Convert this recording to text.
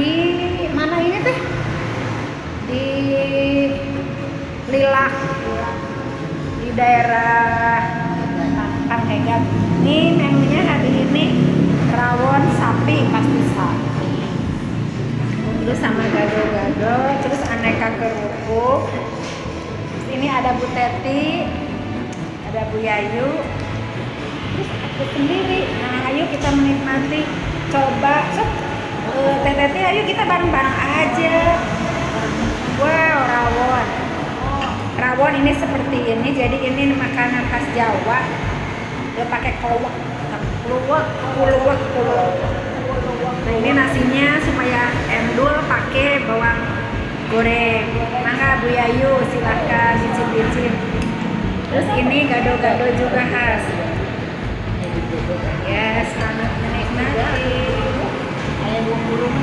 di mana ini teh? Di Lilah, di daerah Panhegan. Ini menunya hari ini rawon sapi, pasti sapi. Terus sama gado-gado, terus aneka kerupuk. Terus ini ada Bu Teti, ada Bu Yayu, terus aku sendiri. Nah, ayo kita menikmati. Coba, Teh Teti, ayo kita bareng-bareng aja. Wow, rawon. Rawon ini seperti ini, jadi ini makanan khas Jawa. Dia pakai koluak. Nah, ini nasinya supaya endul pakai bawang goreng. Mangga Bu Yayu, silahkan dicicip-cicip. Terus ini gado-gado juga khas. Ya, selamat menikmati. Ayam burung